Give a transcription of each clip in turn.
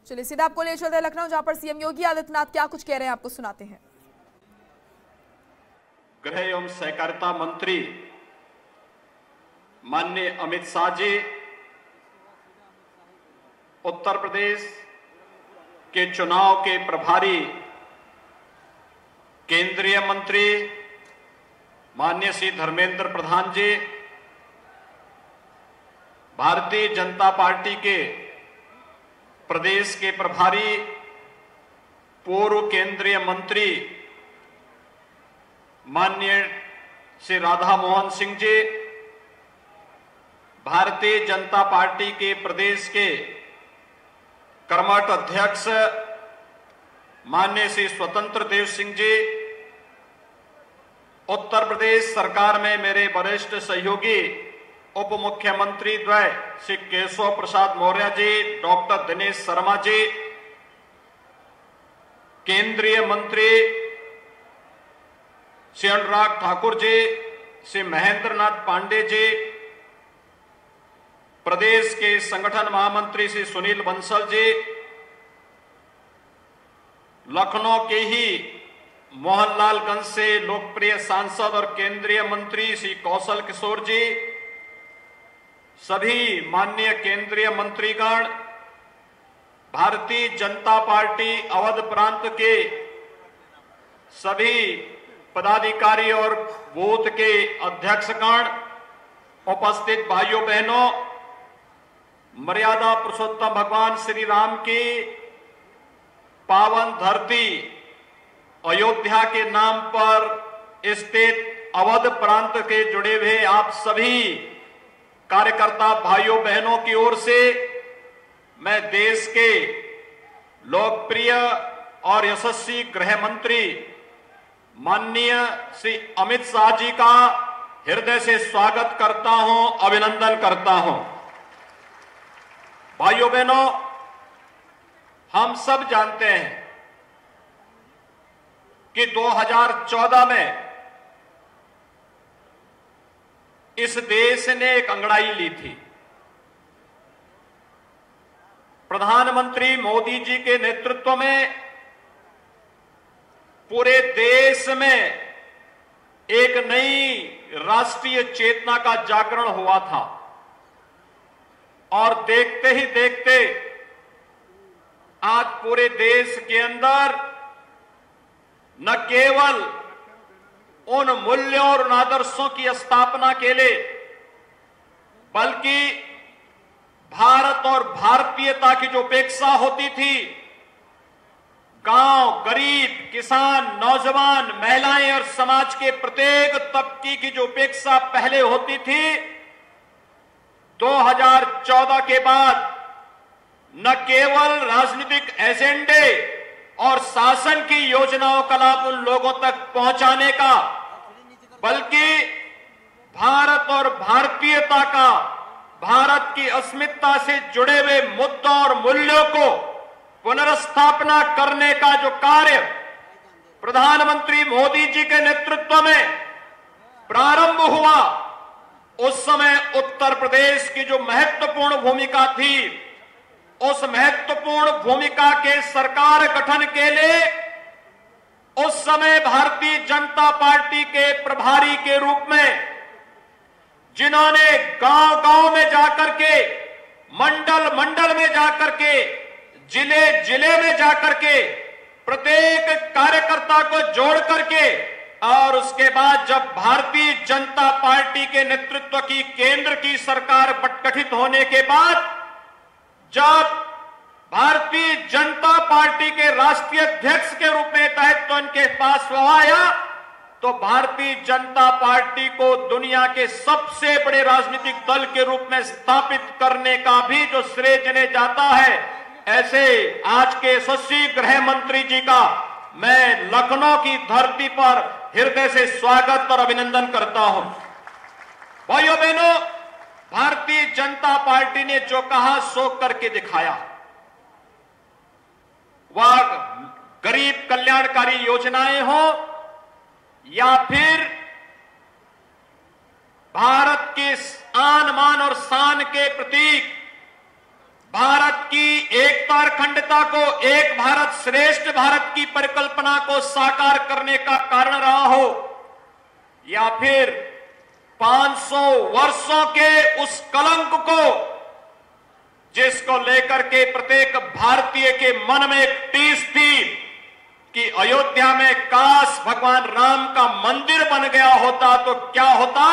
चलिए सीधा आपको ले चलते हैं लखनऊ, जहां पर सीएम योगी आदित्यनाथ क्या कुछ कह रहे हैं आपको सुनाते हैं। गृह एवं सहकारिता मंत्री माननीय अमित शाह जी, उत्तर प्रदेश के चुनाव के प्रभारी केंद्रीय मंत्री माननीय श्री धर्मेंद्र प्रधान जी, भारतीय जनता पार्टी के प्रदेश के प्रभारी पूर्व केंद्रीय मंत्री माननीय श्री राधा मोहन सिंह जी, भारतीय जनता पार्टी के प्रदेश के कर्मठ अध्यक्ष माननीय श्री स्वतंत्र देव सिंह जी, उत्तर प्रदेश सरकार में मेरे वरिष्ठ सहयोगी उप मुख्यमंत्री द्वय श्री केशव प्रसाद मौर्य जी, डॉक्टर दिनेश शर्मा जी, केंद्रीय मंत्री श्री अनुराग ठाकुर जी, श्री महेंद्र नाथ पांडे जी, प्रदेश के संगठन महामंत्री श्री सुनील बंसल जी, लखनऊ के ही मोहनलालगंज से लोकप्रिय सांसद और केंद्रीय मंत्री श्री कौशल किशोर जी, सभी माननीय केंद्रीय मंत्रीगण, भारतीय जनता पार्टी अवध प्रांत के सभी पदाधिकारी और बूथ के अध्यक्षगण, उपस्थित भाइयों बहनों, मर्यादा पुरुषोत्तम भगवान श्री राम की पावन धरती अयोध्या के नाम पर स्थित अवध प्रांत के जुड़े हुए आप सभी कार्यकर्ता भाइयों बहनों की ओर से मैं देश के लोकप्रिय और यशस्वी गृह मंत्री माननीय श्री अमित शाह जी का हृदय से स्वागत करता हूं, अभिनंदन करता हूं। भाइयों बहनों, हम सब जानते हैं कि 2014 में इस देश ने एक अंगड़ाई ली थी। प्रधानमंत्री मोदी जी के नेतृत्व में पूरे देश में एक नई राष्ट्रीय चेतना का जागरण हुआ था और देखते ही देखते आज पूरे देश के अंदर न केवल उन मूल्यों और उन आदर्शों की स्थापना के लिए, बल्कि भारत और भारतीयता की जो उपेक्षा होती थी, गांव, गरीब, किसान, नौजवान, महिलाएं और समाज के प्रत्येक तबके की जो उपेक्षा पहले होती थी, 2014 के बाद न केवल राजनीतिक एजेंडे और शासन की योजनाओं का लाभ उन लोगों तक पहुंचाने का, बल्कि भारत और भारतीयता का, भारत की अस्मिता से जुड़े हुए मुद्दों और मूल्यों को पुनर्स्थापना करने का जो कार्य प्रधानमंत्री मोदी जी के नेतृत्व में प्रारंभ हुआ, उस समय उत्तर प्रदेश की जो महत्वपूर्ण भूमिका थी, उस महत्वपूर्ण भूमिका के सरकार गठन के लिए उस समय भारतीय जनता पार्टी के प्रभारी के रूप में, जिन्होंने गांव-गांव में जाकर के, मंडल-मंडल में जाकर के, जिले-जिले में जाकर के प्रत्येक कार्यकर्ता को जोड़ करके, और उसके बाद जब भारतीय जनता पार्टी के नेतृत्व की केंद्र की सरकार गठित होने के बाद जब भारतीय जनता पार्टी के राष्ट्रीय अध्यक्ष के रूप में दायित्व उनके पास आया, तो भारतीय जनता पार्टी को दुनिया के सबसे बड़े राजनीतिक दल के रूप में स्थापित करने का भी जो श्रेय जिन्हें जाता है, ऐसे आज के यशस्वी गृह मंत्री जी का मैं लखनऊ की धरती पर हृदय से स्वागत और अभिनंदन करता हूं। भाइयों बहनों, भारतीय जनता पार्टी ने जो कहा सो करके दिखाया। वह गरीब कल्याणकारी योजनाएं हो या फिर भारत के आन मान और शान के प्रतीक भारत की एकता और अखंडता को, एक भारत श्रेष्ठ भारत की परिकल्पना को साकार करने का कारण रहा हो, या फिर 500 वर्षों के उस कलंक को जिसको लेकर के प्रत्येक भारतीय के मन में एक टीस थी कि अयोध्या में काश भगवान राम का मंदिर बन गया होता तो क्या होता,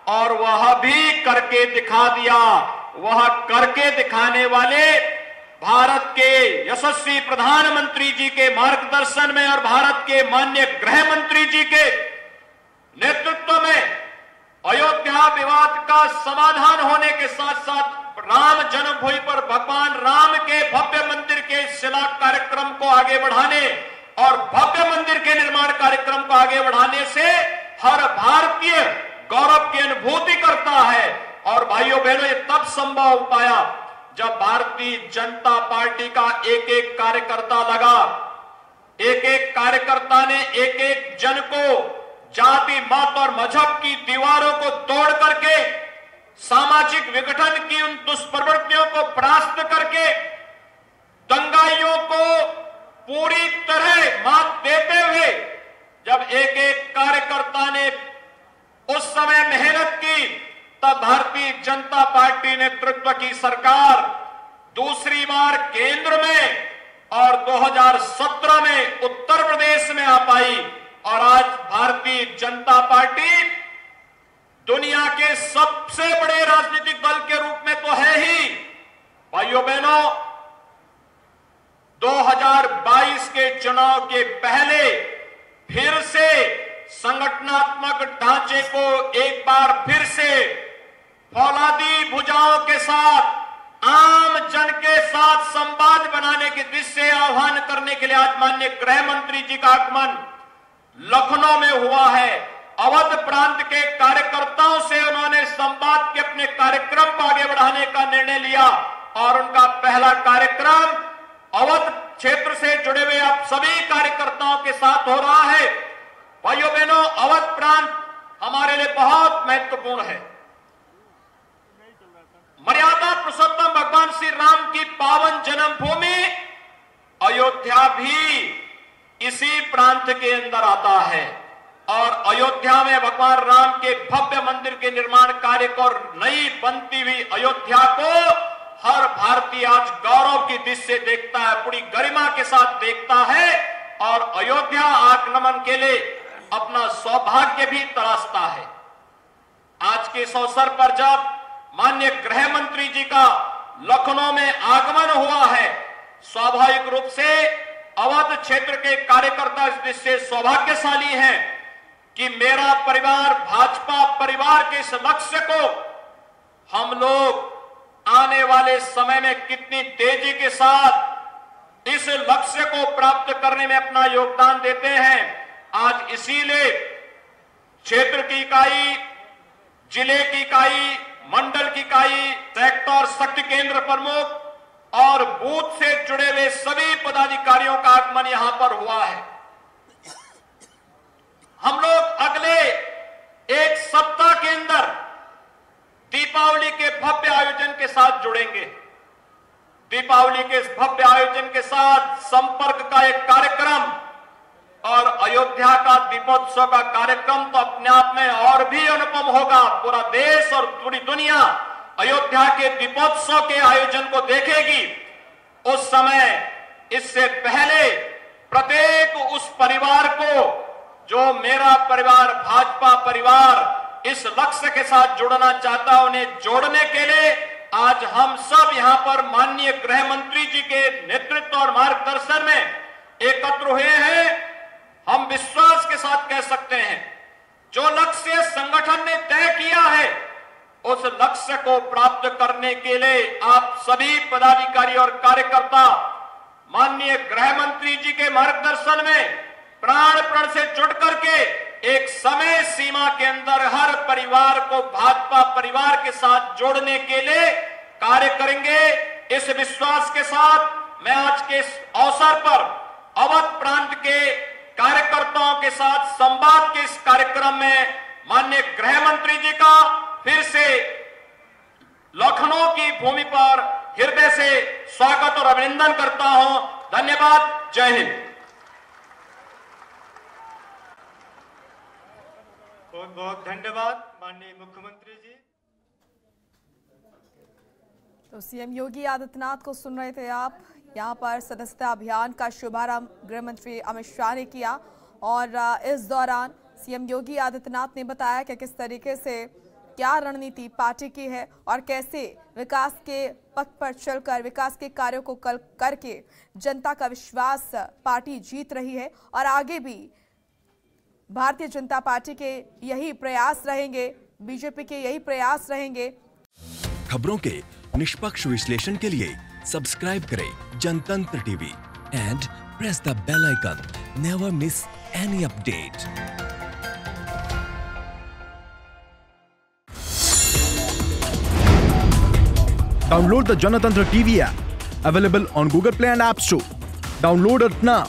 और वह भी करके दिखा दिया। वह करके दिखाने वाले भारत के यशस्वी प्रधानमंत्री जी के मार्गदर्शन में और भारत के माननीय गृह मंत्री जी के नेतृत्व में अयोध्या विवाद का समाधान होने के साथ साथ राम जन्मभूमि पर भगवान राम के भव्य मंदिर के शिला कार्यक्रम को आगे बढ़ाने और भव्य मंदिर के निर्माण कार्यक्रम को आगे बढ़ाने से हर भारतीय गौरव की अनुभूति करता है। और भाइयों बहनों, ये तब संभव हो पाया जब भारतीय जनता पार्टी का एक एक कार्यकर्ता लगा। एक एक कार्यकर्ता ने एक एक जन को जाति, मत और मजहब की दीवारों को तोड़ करके, सामाजिक विघटन की उन दुष्प्रवृत्तियों को परास्त करके, दंगाइयों को पूरी तरह मात देते हुए जब एक एक कार्यकर्ता ने उस समय मेहनत की, तब भारतीय जनता पार्टी नेतृत्व की सरकार दूसरी बार केंद्र में और 2017 में उत्तर प्रदेश में आ पाई। और आज भारतीय जनता पार्टी दुनिया के सबसे बड़े राजनीतिक दल के रूप में तो है ही। भाइयों बहनों, 2022 के चुनाव के पहले फिर से संगठनात्मक ढांचे को एक बार फिर से फौलादी भुजाओं के साथ, आम जन के साथ संवाद बनाने की दृष्टि से आह्वान करने के लिए आज माननीय गृह मंत्री जी का आगमन लखनऊ में हुआ है। अवध प्रांत के कार्यकर्ताओं से उन्होंने संवाद के अपने कार्यक्रम को आगे बढ़ाने का निर्णय लिया और उनका पहला कार्यक्रम अवध क्षेत्र से जुड़े हुए आप सभी कार्यकर्ताओं के साथ हो रहा है। भाइयों बहनों, अवध प्रांत हमारे लिए बहुत महत्वपूर्ण है। मर्यादा पुरुषोत्तम भगवान श्री राम की पावन जन्मभूमि अयोध्या भी इसी प्रांत के अंदर आता है और अयोध्या में भगवान राम के भव्य मंदिर के निर्माण कार्य को, नई बनती हुई अयोध्या को हर भारतीय आज गौरव की दृष्टि से देखता है, पूरी गरिमा के साथ देखता है और अयोध्या आगमन के लिए अपना सौभाग्य भी तलाशता है। आज के इस अवसर पर जब माननीय गृह मंत्री जी का लखनऊ में आगमन हुआ है, स्वाभाविक रूप से अवध क्षेत्र के कार्यकर्ता इस दृष्टि से सौभाग्यशाली हैं कि मेरा परिवार भाजपा परिवार के इस लक्ष्य को हम लोग आने वाले समय में कितनी तेजी के साथ इस लक्ष्य को प्राप्त करने में अपना योगदान देते हैं। आज इसीलिए क्षेत्र की इकाई, जिले की इकाई, मंडल की इकाई, सेक्टर शक्ति केंद्र प्रमुख और बूथ से जुड़े हुए सभी पदाधिकारियों का आगमन यहां पर हुआ है। हम लोग अगले एक सप्ताह के अंदर दीपावली के भव्य आयोजन के साथ जुड़ेंगे। दीपावली के इस भव्य आयोजन के साथ संपर्क का एक कार्यक्रम और अयोध्या का दीपोत्सव का कार्यक्रम तो अपने आप में और भी अनुपम होगा। पूरा देश और पूरी दुनिया अयोध्या के दीपोत्सव के आयोजन को देखेगी। उस समय इससे पहले प्रत्येक उस परिवार को, जो मेरा परिवार भाजपा परिवार इस लक्ष्य के साथ जुड़ना चाहता, उन्हें जोड़ने के लिए आज हम सब यहां पर माननीय गृह मंत्री जी के नेतृत्व और मार्गदर्शन में एकत्र हुए हैं। हम विश्वास के साथ कह सकते हैं, जो लक्ष्य संगठन ने तय किया है उस लक्ष्य को प्राप्त करने के लिए आप सभी पदाधिकारी और कार्यकर्ता माननीय गृह मंत्री जी के मार्गदर्शन में प्राण प्रण से जुड़ करके एक समय सीमा के अंदर हर परिवार को भाजपा परिवार के साथ जोड़ने के लिए कार्य करेंगे। इस विश्वास के साथ मैं आज के इस अवसर पर अवध प्रांत के कार्यकर्ताओं के साथ संवाद के इस कार्यक्रम में माननीय गृह मंत्री जी का फिर से लखनऊ की भूमि पर हृदय से स्वागत और अभिनंदन करता हूं। धन्यवाद। जय हिंद। बहुत बहुत धन्यवाद माननीय मुख्यमंत्री जी। तो सीएम योगी आदित्यनाथ को सुन रहे थे आप। यहाँ पर सदस्यता अभियान का शुभारंभ गृह मंत्री अमित शाह ने किया और इस दौरान सीएम योगी आदित्यनाथ ने बताया कि किस तरीके से क्या रणनीति पार्टी की है और कैसे विकास के पथ पर चलकर विकास के कार्यों को करके जनता का विश्वास पार्टी जीत रही है और आगे भी भारतीय जनता पार्टी के यही प्रयास रहेंगे, बीजेपी के यही प्रयास रहेंगे। खबरों के निष्पक्ष विश्लेषण के लिए सब्सक्राइब करें Janatantra TV and press the bell icon. Never miss any update. Download the Janatantra TV app, available on Google Play and App Store. Download it now.